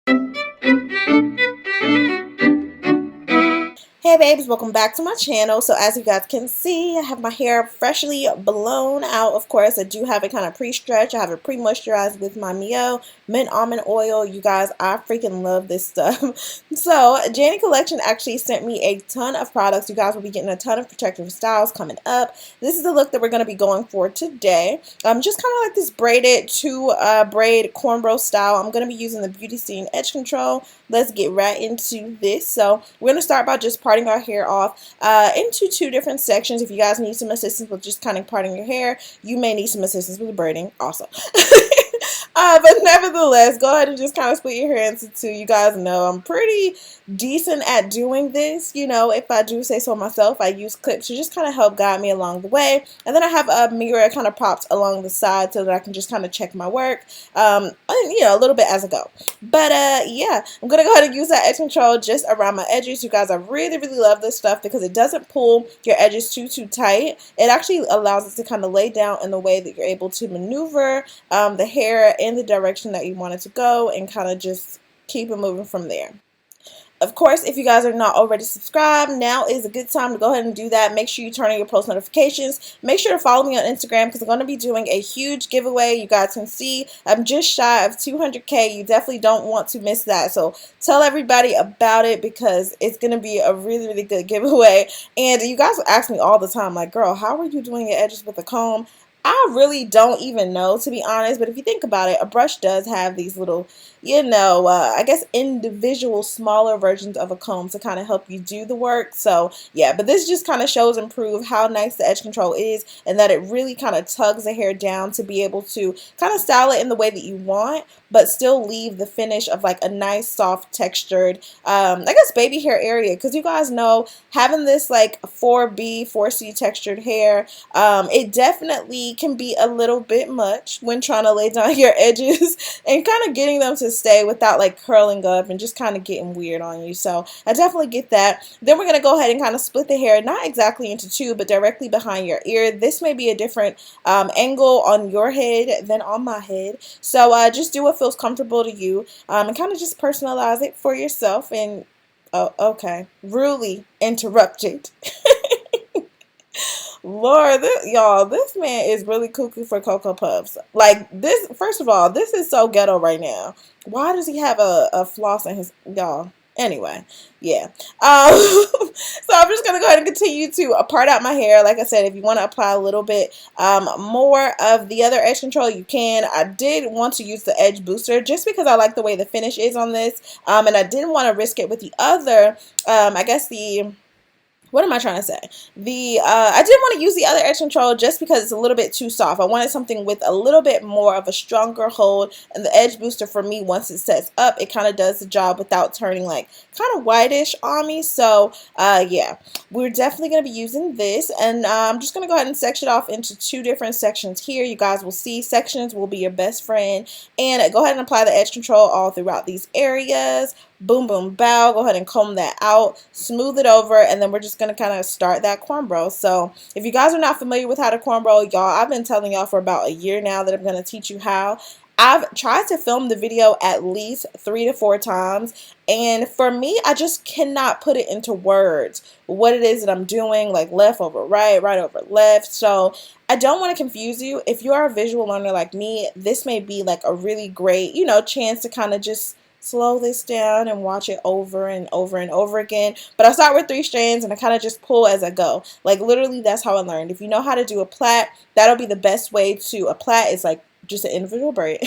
Hey babes, welcome back to my channel. So as you guys can see, I have my hair freshly blown out. Of course, I do have it kind of pre-stretched. I have it pre-moisturized with my Mio mint almond oil. You guys, I freaking love this stuff. So Janie Collection actually sent me a ton of products. You guys will be getting a ton of protective styles coming up. This is the look that we're going to be going for today. Just kind of like this braided to braid cornrow style. I'm going to be using the Beauty Scene Edge Control. Let's get right into this. So we're going to start by just parting our hair off into two different sections. If you guys need some assistance with just kind of parting your hair, you may need some assistance with braiding also. But nevertheless, go ahead and just kind of split your hair into two. You guys know I'm pretty decent at doing this. You know, if I do say so myself, I use clips to just kind of help guide me along the way. And then I have a mirror kind of propped along the side so that I can just kind of check my work, and, you know, a little bit as I go. But yeah, I'm going to go ahead and use that edge control just around my edges. You guys, I really, really love this stuff because it doesn't pull your edges too tight. It actually allows it to kind of lay down in the way that you're able to maneuver the hair in the direction that you want it to go and kind of just keep it moving from there. Of course, if you guys are not already subscribed, now is a good time to go ahead and do that. Make sure you turn on your post notifications. Make sure to follow me on Instagram because I'm going to be doing a huge giveaway. You guys can see I'm just shy of 200K. You definitely don't want to miss that. So tell everybody about it because it's going to be a really, really good giveaway. And you guys will ask me all the time, like, girl, how are you doing your edges with a comb? I really don't even know, to be honest, but if you think about it, a brush does have these little, you know, I guess individual smaller versions of a comb to kind of help you do the work. So yeah, but this just kind of shows and proves how nice the edge control is and that it really kind of tugs the hair down to be able to kind of style it in the way that you want, but still leave the finish of like a nice soft textured, I guess baby hair area, because you guys know having this like 4B, 4C textured hair, it definitely can be a little bit much when trying to lay down your edges and kind of getting them to stay without like curling up and just kind of getting weird on you. So I definitely get that. Then we're going to go ahead and kind of split the hair, not exactly into two, but directly behind your ear. This may be a different angle on your head than on my head. So just do what feels comfortable to you and kind of just personalize it for yourself. And oh, okay, rudely interrupted. Lord, y'all, this man is really cuckoo for Cocoa Puffs. Like, this, first of all, this is so ghetto right now. Why does he have a floss in his, y'all? Anyway, yeah. So I'm just going to go ahead and continue to part out my hair. Like I said, if you want to apply a little bit more of the other edge control, you can. I did want to use the edge booster just because I like the way the finish is on this. And I didn't want to risk it with the other, I guess the... What am I trying to say? I did want to use the other edge control just because it's a little bit too soft. I wanted something with a little bit more of a stronger hold, and the edge booster for me, once it sets up, it kind of does the job without turning like kind of whitish on me. So yeah, we're definitely going to be using this, and I'm just going to go ahead and section it off into two different sections here. You guys will see sections will be your best friend, and go ahead and apply the edge control all throughout these areas. Boom, boom, bow. Go ahead and comb that out, smooth it over, and then we're just going to kind of start that cornrow. So if you guys are not familiar with how to cornrow, y'all, I've been telling y'all for about a year now that I'm going to teach you how. I've tried to film the video at least 3 to 4 times, and for me, I just cannot put it into words what it is that I'm doing, like left over right, right over left. So I don't want to confuse you. If you are a visual learner like me, this may be like a really great, you know, chance to kind of just slow this down and watch it over and over and over again. But I start with 3 strands and I kind of just pull as I go. Like literally, that's how I learned. If you know how to do a plait, that'll be the best way to a plait. It's like just an individual braid.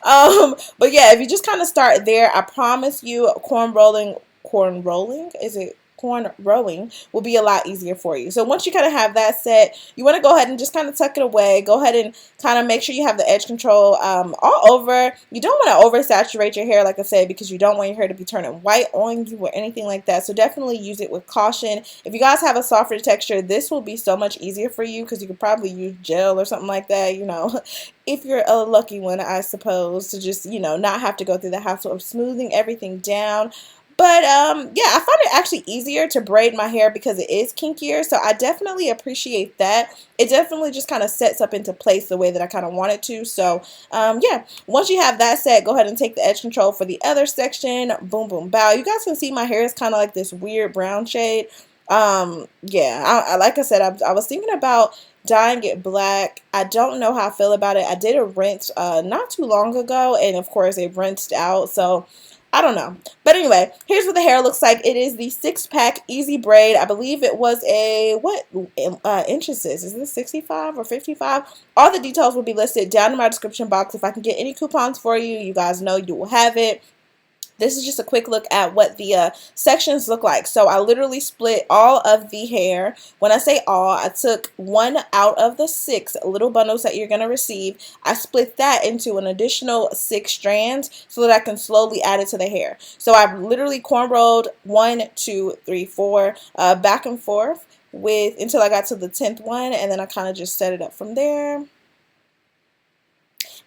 But yeah, if you just kind of start there, I promise you corn rolling, is it? Corn rowing will be a lot easier for you. So once you kind of have that set, you want to go ahead and just kind of tuck it away. Go ahead and kind of make sure you have the edge control all over. You don't want to oversaturate your hair, like I said, because you don't want your hair to be turning white on you or anything like that. So definitely use it with caution. If you guys have a softer texture, this will be so much easier for you because you could probably use gel or something like that, you know, if you're a lucky one, I suppose, to just, you know, not have to go through the hassle of smoothing everything down. But yeah, I find it actually easier to braid my hair because it is kinkier, so I definitely appreciate that. It definitely just kind of sets up into place the way that I kind of want it to. So yeah, once you have that set, go ahead and take the edge control for the other section. Boom, boom, bow. You guys can see my hair is kind of like this weird brown shade. Yeah, like I said, I was thinking about dyeing it black. I don't know how I feel about it. I did a rinse not too long ago, and of course it rinsed out, so I don't know. But anyway, here's what the hair looks like. It is the 6-pack easy braid. I believe it was a, what inches is this 65 or 55? All the details will be listed down in my description box. If I can get any coupons for you, you guys know you will have it. This is just a quick look at what the sections look like. So I literally split all of the hair. When I say all, I took 1 out of the 6 little bundles that you're going to receive. I split that into an additional 6 strands so that I can slowly add it to the hair. So I've literally cornrowed 1, 2, 3, 4 back and forth with until I got to the 10th one, and then I kind of just set it up from there.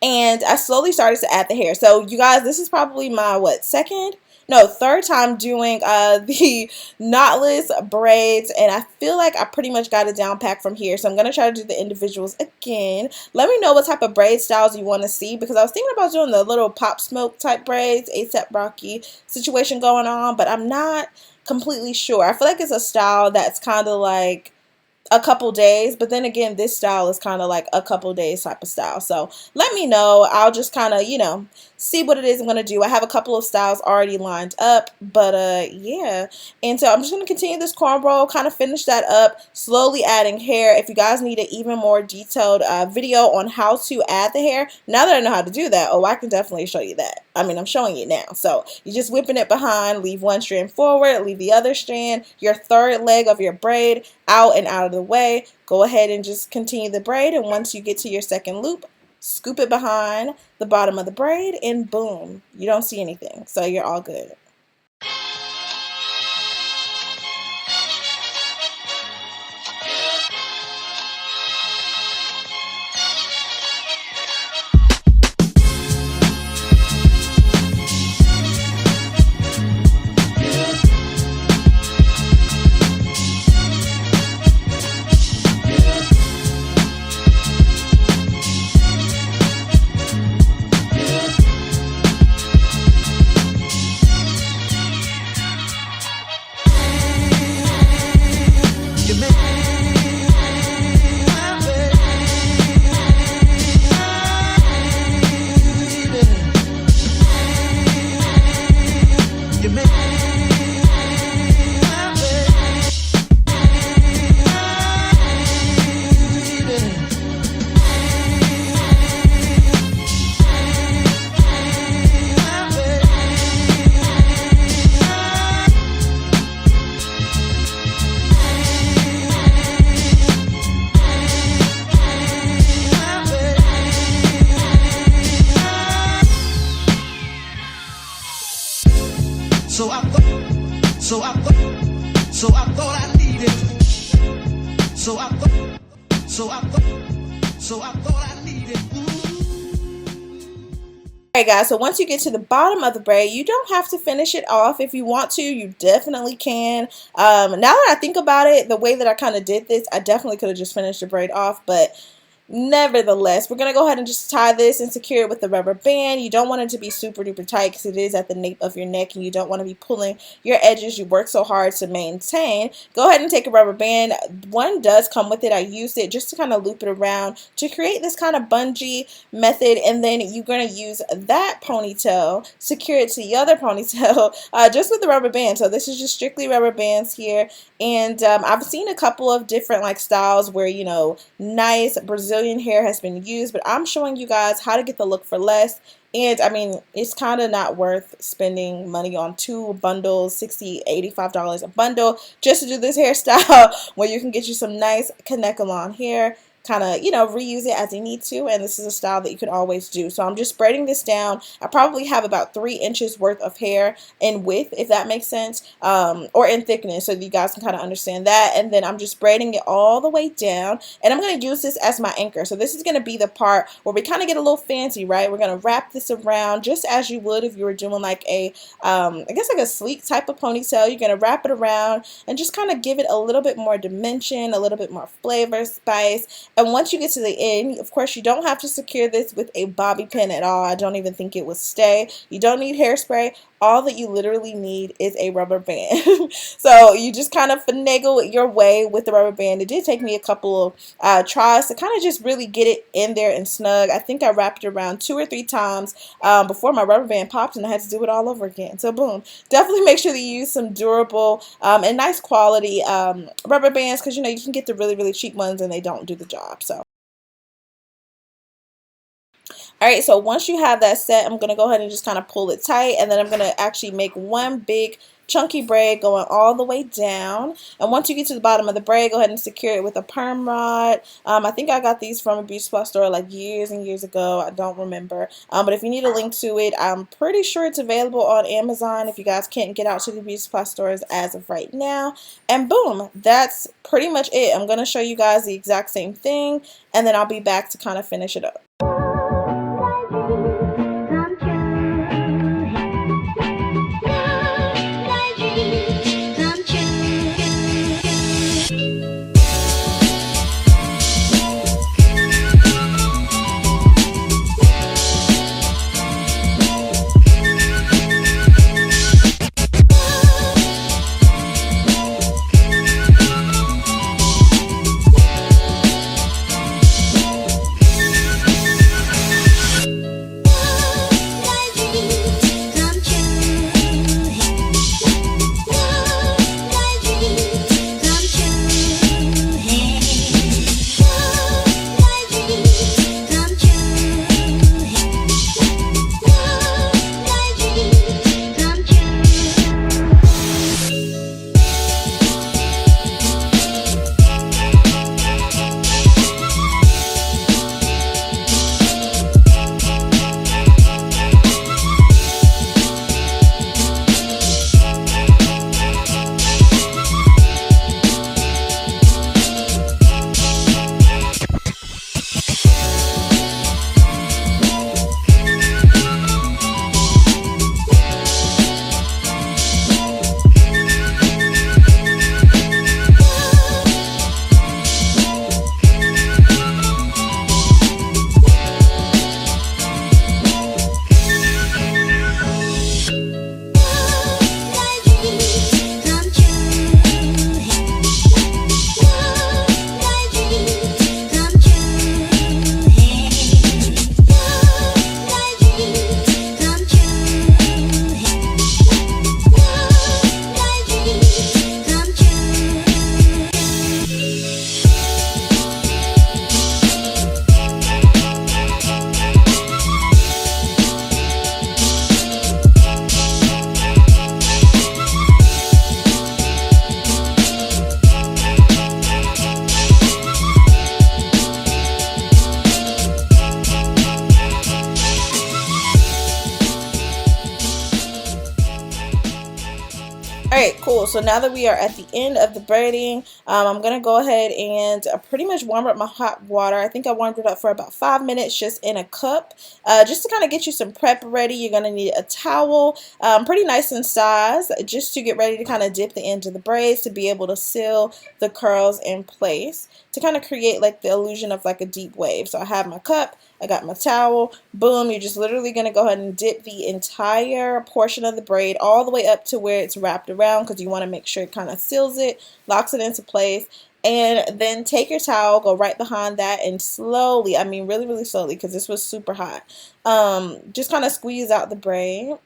And I slowly started to add the hair. So you guys, this is probably my third time doing the knotless braids, and I feel like I pretty much got it down packed from here. So I'm going to try to do the individuals again. Let me know what type of braid styles you want to see, because I was thinking about doing the little pop smoke type braids, ASAP Rocky situation going on, but I'm not completely sure. I feel like it's a style that's kind of like a couple days, but then again, this style is kind of like a couple days type of style. So let me know. I'll just kind of, you know, see what it is I'm going to do. I have a couple of styles already lined up, but yeah. And so I'm just going to continue this cornrow, kind of finish that up, slowly adding hair. If you guys need an even more detailed video on how to add the hair, now that I know how to do that, oh, I can definitely show you that. I mean, I'm showing you now. So you're just whipping it behind, leave one strand forward, leave the other strand, your third leg of your braid out and out of the way. Go ahead and just continue the braid, and once you get to your second loop, scoop it behind the bottom of the braid, and boom, you don't see anything, so you're all good. Alright guys, so once you get to the bottom of the braid, you don't have to finish it off. If you want to, you definitely can. Now that I think about it, the way that I kind of did this, I definitely could have just finished the braid off, but nevertheless, we're going to go ahead and just tie this and secure it with the rubber band. You don't want it to be super duper tight because it is at the nape of your neck, and you don't want to be pulling your edges you work so hard to maintain. Go ahead and take a rubber band. One does come with it. I used it just to kind of loop it around to create this kind of bungee method, and then you're going to use that ponytail, secure it to the other ponytail just with the rubber band. So this is just strictly rubber bands here. And I've seen a couple of different like styles where, you know, nice Brazilian hair has been used, but I'm showing you guys how to get the look for less. And I mean, it's kind of not worth spending money on 2 bundles, $60, $85 a bundle just to do this hairstyle where you can get you some nice Kanekalon hair. kind of, you know, reuse it as you need to, and this is a style that you could always do. So I'm just braiding this down. I probably have about 3 inches worth of hair in width, if that makes sense, or in thickness, so you guys can kind of understand that. And then I'm just braiding it all the way down, and I'm going to use this as my anchor. So this is going to be the part where we kind of get a little fancy, right? We're going to wrap this around just as you would if you were doing like a, I guess like a sleek type of ponytail. You're going to wrap it around and just kind of give it a little bit more dimension, a little bit more flavor, spice. And once you get to the end, of course, you don't have to secure this with a bobby pin at all. I don't even think it would stay. You don't need hairspray. All that you literally need is a rubber band. So you just kind of finagle your way with the rubber band. It did take me a couple of tries to kind of just really get it in there and snug. I think I wrapped it around 2 or 3 times before my rubber band popped, and I had to do it all over again. So boom, definitely make sure that you use some durable and nice quality rubber bands, because you know you can get the really, really cheap ones and they don't do the job. So alright, so once you have that set, I'm going to go ahead and just kind of pull it tight, and then I'm going to actually make one big chunky braid going all the way down. And once you get to the bottom of the braid, go ahead and secure it with a perm rod. I think I got these from a beauty supply store like years and years ago. I don't remember. But if you need a link to it, I'm pretty sure it's available on Amazon if you guys can't get out to the beauty supply stores as of right now. And boom, that's pretty much it. I'm going to show you guys the exact same thing, and then I'll be back to kind of finish it up. Alright, cool. So now that we are at the end of the braiding, I'm going to go ahead and pretty much warm up my hot water. I think I warmed it up for about 5 minutes just in a cup. Just to kind of get you some prep ready, you're going to need a towel, pretty nice in size, just to get ready to kind of dip the ends of the braids to be able to seal the curls in place, to kind of create like the illusion of like a deep wave. So I have my cup, I got my towel, boom, you're just literally going to go ahead and dip the entire portion of the braid all the way up to where it's wrapped around, because you want to make sure it kind of seals it, locks it into place. And then take your towel, go right behind that, and slowly, I mean really, really slowly, because this was super hot, just kind of squeeze out the braid.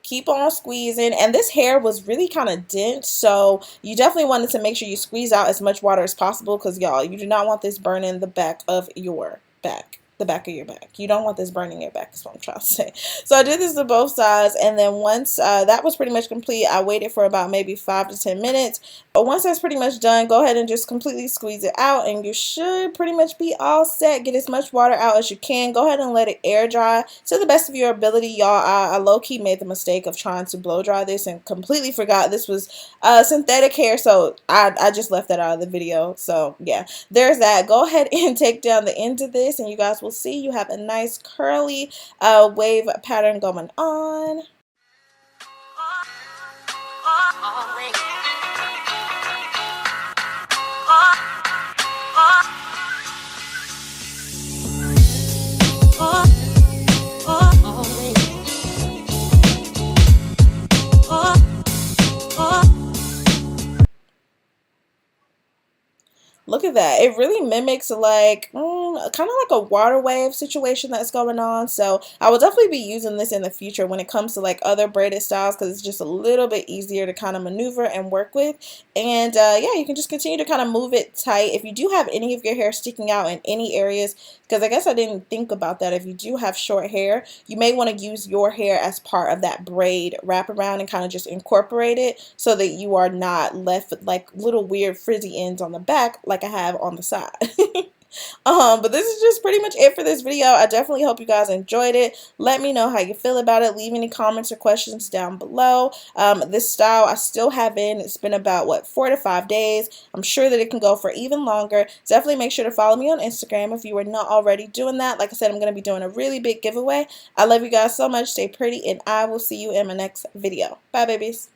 Keep on squeezing, and this hair was really kind of dense, so you definitely wanted to make sure you squeeze out as much water as possible, because y'all, you do not want this burning the back of your back. the back of your back. You don't want this burning your back is what I'm trying to say. So I did this to both sides, and then once that was pretty much complete, I waited for about maybe 5 to 10 minutes. But once that's pretty much done, go ahead and just completely squeeze it out, and you should pretty much be all set. Get as much water out as you can. Go ahead and let it air dry to the best of your ability. Y'all, I low-key made the mistake of trying to blow dry this and completely forgot this was synthetic hair, so I just left that out of the video. So yeah, there's that. Go ahead and take down the end of this, and you guys will see you have a nice curly wave pattern going on. Look at that. It really mimics like kind of like a water wave situation that's going on. So I will definitely be using this in the future when it comes to like other braided styles, because it's just a little bit easier to kind of maneuver and work with. And yeah, you can just continue to kind of move it tight. If you do have any of your hair sticking out in any areas, because I guess I didn't think about that. If you do have short hair, you may want to use your hair as part of that braid wraparound and kind of just incorporate it so that you are not left with like little weird frizzy ends on the back like I have on the side. But this is just pretty much it for this video. I definitely hope you guys enjoyed it. Let me know how you feel about it. Leave any comments or questions down below. This style I still have in. It's been about, what, 4 to 5 days. I'm sure that it can go for even longer. Definitely make sure to follow me on Instagram if you are not already doing that. Like I said, I'm going to be doing a really big giveaway. I love you guys so much. Stay pretty, and I will see you in my next video. Bye, babies.